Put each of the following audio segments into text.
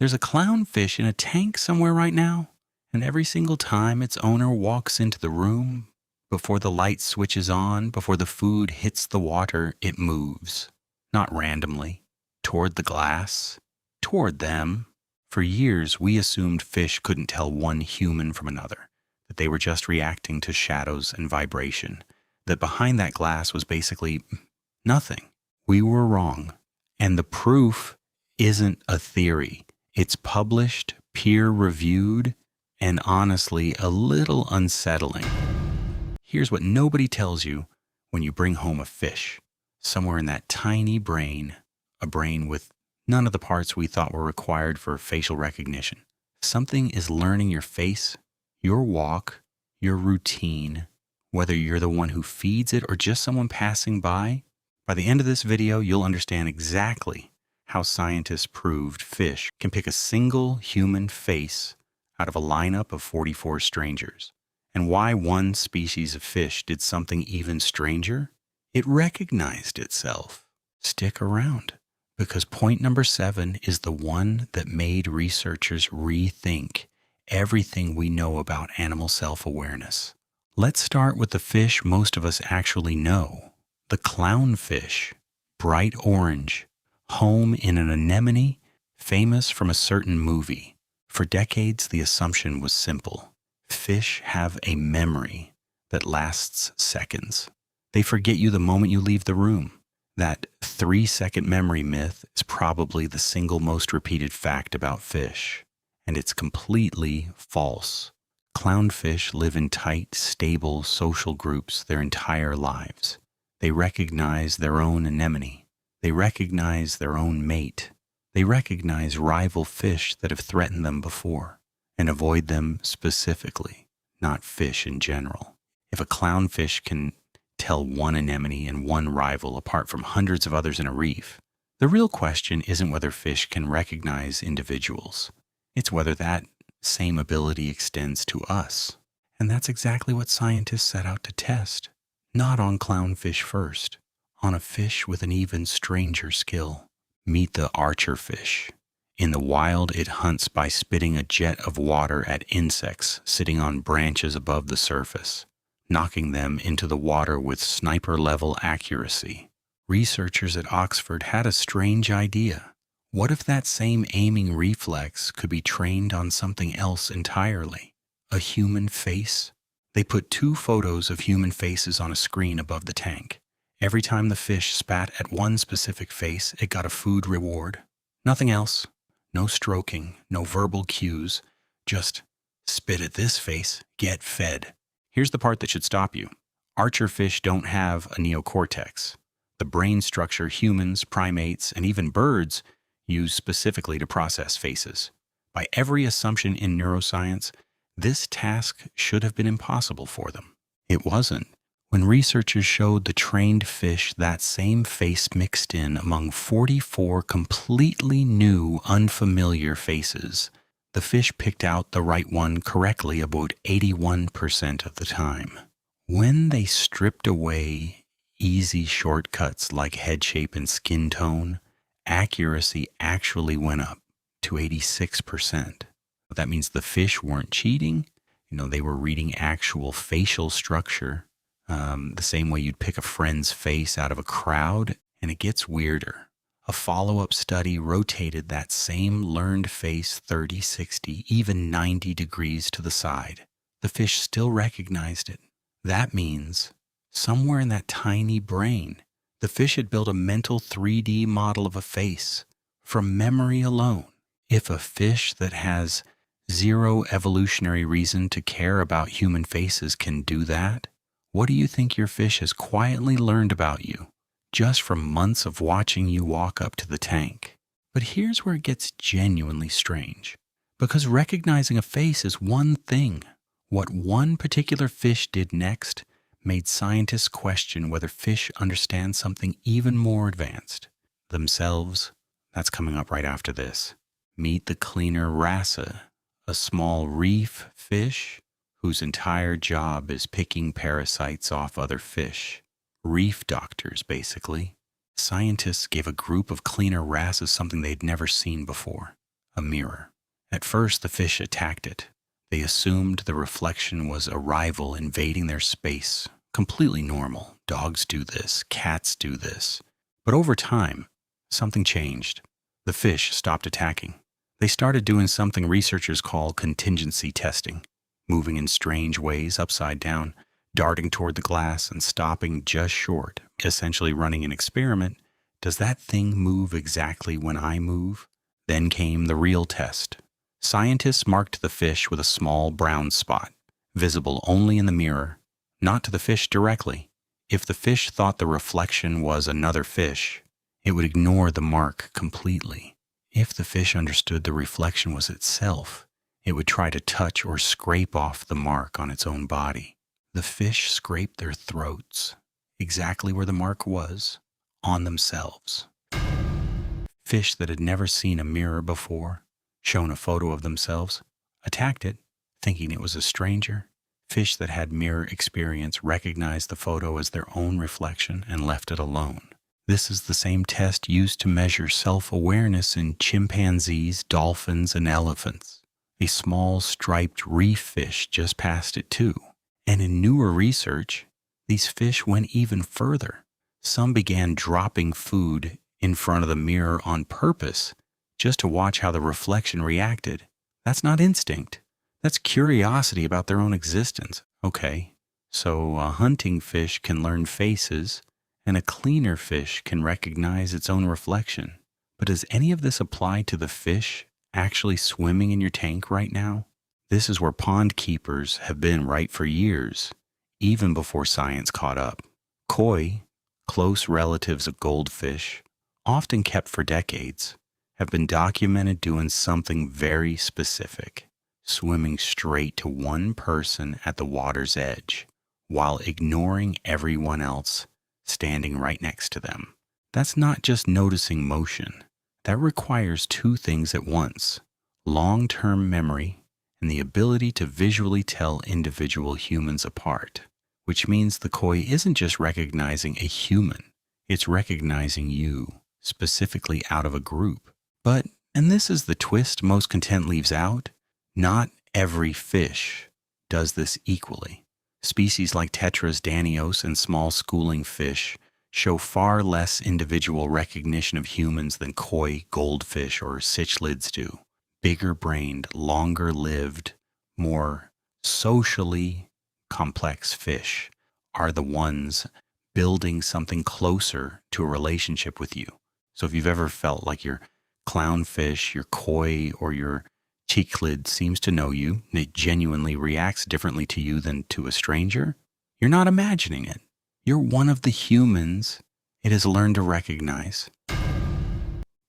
There's a clownfish in a tank somewhere right now, and every single time its owner walks into the room, before the light switches on, before the food hits the water, it moves. Not randomly. Toward the glass. Toward them. For years, we assumed fish couldn't tell one human from another, that they were just reacting to shadows and vibration, that behind that glass was basically nothing. We were wrong. And the proof isn't a theory. It's published, peer-reviewed, and honestly a little unsettling. Here's what nobody tells you when you bring home a fish. Somewhere in that tiny brain, a brain with none of the parts we thought were required for facial recognition. Something is learning your face, your walk, your routine, whether you're the one who feeds it or just someone passing by. By the end of this video, you'll understand exactly how scientists proved fish can pick a single human face out of a lineup of 44 strangers, and why one species of fish did something even stranger. It recognized itself. Stick around, because point number 7 is the one that made researchers rethink everything we know about animal self-awareness. Let's start with the fish most of us actually know, the clownfish, bright orange, home in an anemone, famous from a certain movie. For decades, the assumption was simple. Fish have a memory that lasts seconds. They forget you the moment you leave the room. That 3-second memory myth is probably the single most repeated fact about fish, and it's completely false. Clownfish live in tight, stable social groups their entire lives. They recognize their own anemone. They recognize their own mate. They recognize rival fish that have threatened them before and avoid them specifically, not fish in general. If a clownfish can tell one anemone and one rival apart from hundreds of others in a reef, the real question isn't whether fish can recognize individuals. It's whether that same ability extends to us. And that's exactly what scientists set out to test. Not on clownfish first, on a fish with an even stranger skill. Meet the archerfish. In the wild, it hunts by spitting a jet of water at insects sitting on branches above the surface, knocking them into the water with sniper-level accuracy. Researchers at Oxford had a strange idea. What if that same aiming reflex could be trained on something else entirely? A human face? They put 2 photos of human faces on a screen above the tank. Every time the fish spat at one specific face, it got a food reward. Nothing else. No stroking, no verbal cues. Just spit at this face, get fed. Here's the part that should stop you. Archerfish don't have a neocortex, the brain structure humans, primates, and even birds use specifically to process faces. By every assumption in neuroscience, this task should have been impossible for them. It wasn't. When researchers showed the trained fish that same face mixed in among 44 completely new, unfamiliar faces, the fish picked out the right one correctly about 81% of the time. When they stripped away easy shortcuts like head shape and skin tone, accuracy actually went up to 86%. That means the fish weren't cheating. They were reading actual facial structure, the same way you'd pick a friend's face out of a crowd. And it gets weirder. A follow-up study rotated that same learned face 30, 60, even 90 degrees to the side. The fish still recognized it. That means somewhere in that tiny brain, the fish had built a mental 3D model of a face from memory alone. If a fish that has zero evolutionary reason to care about human faces can do that, what do you think your fish has quietly learned about you just from months of watching you walk up to the tank? But here's where it gets genuinely strange. Because recognizing a face is one thing. What one particular fish did next made scientists question whether fish understand something even more advanced. Themselves. That's coming up right after this. Meet the cleaner wrasse, a small reef fish whose entire job is picking parasites off other fish. Reef doctors, basically. Scientists gave a group of cleaner wrasses something they'd never seen before. a mirror. At first, the fish attacked it. They assumed the reflection was a rival invading their space. Completely normal. Dogs do this. Cats do this. But over time, something changed. The fish stopped attacking. They started doing something researchers call contingency testing, moving in strange ways upside down, darting toward the glass and stopping just short, essentially running an experiment. Does that thing move exactly when I move? Then came the real test. Scientists marked the fish with a small brown spot, visible only in the mirror, not to the fish directly. If the fish thought the reflection was another fish, it would ignore the mark completely. If the fish understood the reflection was itself, it would try to touch or scrape off the mark on its own body. The fish scraped their throats, exactly where the mark was, on themselves. Fish that had never seen a mirror before, shown a photo of themselves, attacked it, thinking it was a stranger. Fish that had mirror experience recognized the photo as their own reflection and left it alone. This is the same test used to measure self-awareness in chimpanzees, dolphins, and elephants. A small striped reef fish just passed it too. And in newer research, these fish went even further. Some began dropping food in front of the mirror on purpose just to watch how the reflection reacted. That's not instinct. That's curiosity about their own existence. Okay, so a hunting fish can learn faces, and a cleaner fish can recognize its own reflection. But does any of this apply to the fish actually swimming in your tank right now? This is where pond keepers have been right for years, even before science caught up. Koi, close relatives of goldfish, often kept for decades, have been documented doing something very specific, swimming straight to one person at the water's edge, while ignoring everyone else standing right next to them. That's not just noticing motion. That requires two things at once: long-term memory and the ability to visually tell individual humans apart, which means the koi isn't just recognizing a human, it's recognizing you, specifically out of a group. But, and this is the twist most content leaves out, not every fish does this equally. Species like tetras, danios, and small schooling fish show far less individual recognition of humans than koi, goldfish, or cichlids do. Bigger-brained, longer-lived, more socially complex fish are the ones building something closer to a relationship with you. So if you've ever felt like your clownfish, your koi, or your cichlid seems to know you, and it genuinely reacts differently to you than to a stranger, you're not imagining it. You're one of the humans it has learned to recognize.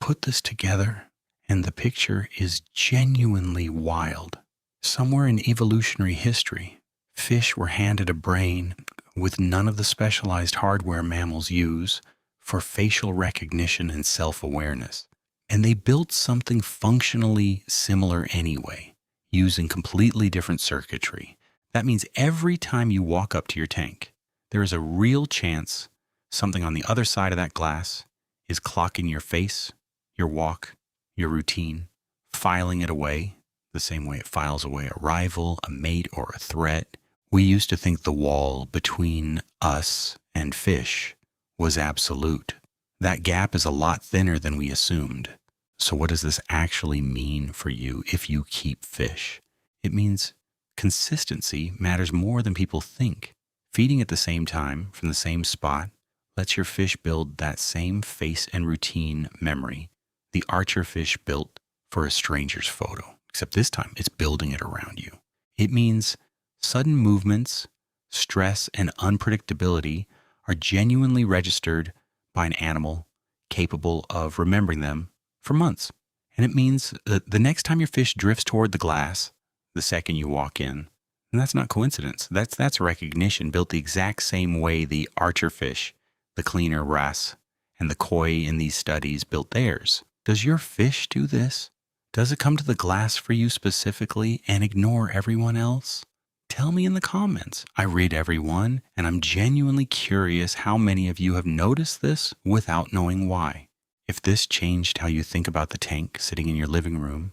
Put this together, and the picture is genuinely wild. Somewhere in evolutionary history, fish were handed a brain with none of the specialized hardware mammals use for facial recognition and self-awareness. And they built something functionally similar anyway, using completely different circuitry. That means every time you walk up to your tank, there is a real chance something on the other side of that glass is clocking your face, your walk, your routine, filing it away the same way it files away a rival, a mate, or a threat. We used to think the wall between us and fish was absolute. That gap is a lot thinner than we assumed. So what does this actually mean for you if you keep fish? It means consistency matters more than people think. Feeding at the same time from the same spot lets your fish build that same face and routine memory the archerfish built for a stranger's photo, except this time it's building it around you. It means sudden movements, stress, and unpredictability are genuinely registered by an animal capable of remembering them for months. And it means that the next time your fish drifts toward the glass, the second you walk in, and that's not coincidence. That's recognition built the exact same way the archerfish, the cleaner wrasse, and the koi in these studies built theirs. Does your fish do this? Does it come to the glass for you specifically and ignore everyone else? Tell me in the comments. I read everyone, and I'm genuinely curious how many of you have noticed this without knowing why. If this changed how you think about the tank sitting in your living room,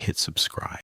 hit subscribe.